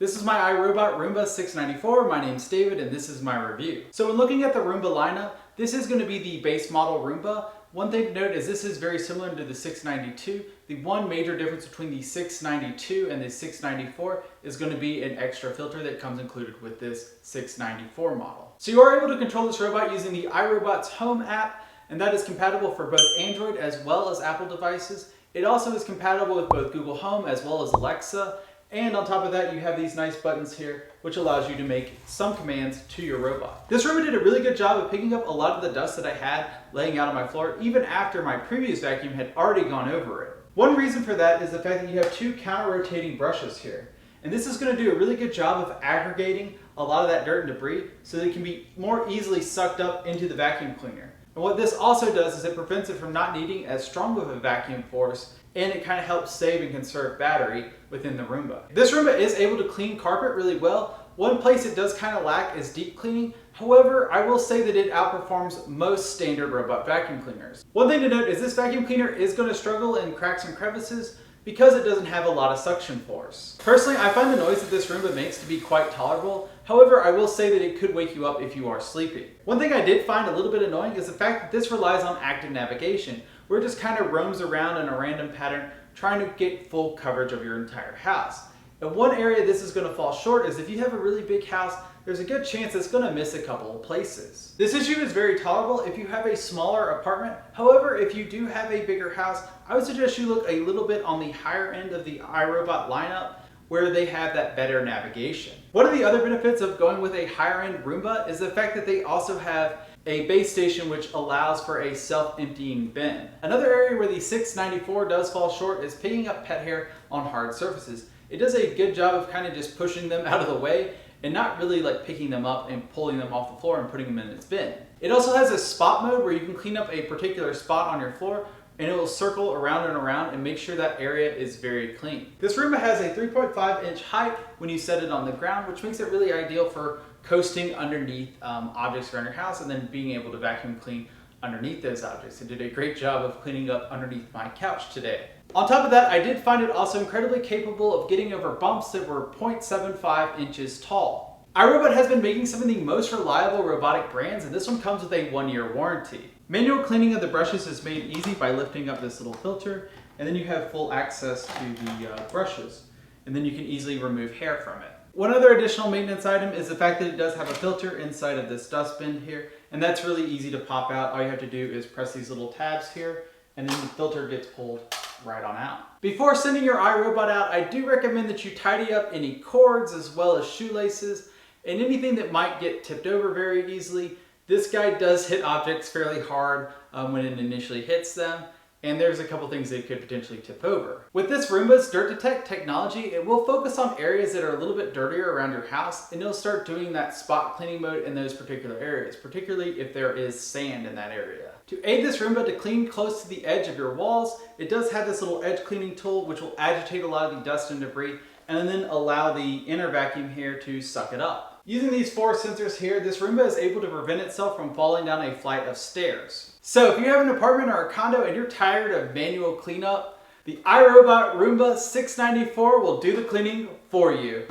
This is my iRobot Roomba 694. My name's David and this is my review. So when looking at the Roomba lineup, this is going to be the base model Roomba. One thing to note is this is very similar to the 692. The one major difference between the 692 and the 694 is going to be an extra filter that comes included with this 694 model. So you are able to control this robot using the iRobot's Home app, and that is compatible for both Android as well as Apple devices. It also is compatible with both Google Home as well as Alexa. And on top of that, you have these nice buttons here, which allows you to make some commands to your robot. This Roomba did a really good job of picking up a lot of the dust that I had laying out on my floor, even after my previous vacuum had already gone over it. One reason for that is the fact that you have two counter-rotating brushes here. And this is going to do a really good job of aggregating a lot of that dirt and debris so that it can be more easily sucked up into the vacuum cleaner. And what this also does is it prevents it from not needing as strong of a vacuum force, and it kind of helps save and conserve battery within the Roomba. This Roomba is able to clean carpet really well. One place it does kind of lack is deep cleaning. However, I will say that it outperforms most standard robot vacuum cleaners. One thing to note is this vacuum cleaner is going to struggle in cracks and crevices because it doesn't have a lot of suction force. Personally, I find the noise that this Roomba makes to be quite tolerable. However, I will say that it could wake you up if you are sleeping. One thing I did find a little bit annoying is the fact that this relies on active navigation, where it just kind of roams around in a random pattern trying to get full coverage of your entire house. And one area this is going to fall short is if you have a really big house, there's a good chance it's going to miss a couple of places. This issue is very tolerable if you have a smaller apartment. However, if you do have a bigger house, I would suggest you look a little bit on the higher end of the iRobot lineup where they have that better navigation. One of the other benefits of going with a higher end Roomba is the fact that they also have a base station which allows for a self-emptying bin. Another area where the 694 does fall short is picking up pet hair on hard surfaces. It does a good job of kind of just pushing them out of the way and not really like picking them up and pulling them off the floor and putting them in its bin. It also has a spot mode where you can clean up a particular spot on your floor and it will circle around and around and make sure that area is very clean. This Roomba has a 3.5 inch height when you set it on the ground, which makes it really ideal for coasting underneath objects around your house and then being able to vacuum clean underneath those objects. It did a great job of cleaning up underneath my couch today. On top of that, I did find it also incredibly capable of getting over bumps that were 0.75 inches tall. iRobot has been making some of the most reliable robotic brands, and this one comes with a 1-year warranty. Manual cleaning of the brushes is made easy by lifting up this little filter, and then you have full access to the brushes, and then you can easily remove hair from it. One other additional maintenance item is the fact that it does have a filter inside of this dustbin here, and that's really easy to pop out. All you have to do is press these little tabs here, and then the filter gets pulled right on out. Before sending your iRobot out, I do recommend that you tidy up any cords as well as shoelaces and anything that might get tipped over very easily. This guy does hit objects fairly hard when it initially hits them, and there's a couple things that could potentially tip over. With this Roomba's Dirt Detect technology, it will focus on areas that are a little bit dirtier around your house, and it'll start doing that spot cleaning mode in those particular areas, particularly if there is sand in that area. To aid this Roomba to clean close to the edge of your walls, it does have this little edge cleaning tool which will agitate a lot of the dust and debris and then allow the inner vacuum here to suck it up. Using these 4 sensors here, this Roomba is able to prevent itself from falling down a flight of stairs. So if you have an apartment or a condo and you're tired of manual cleanup, the iRobot Roomba 694 will do the cleaning for you.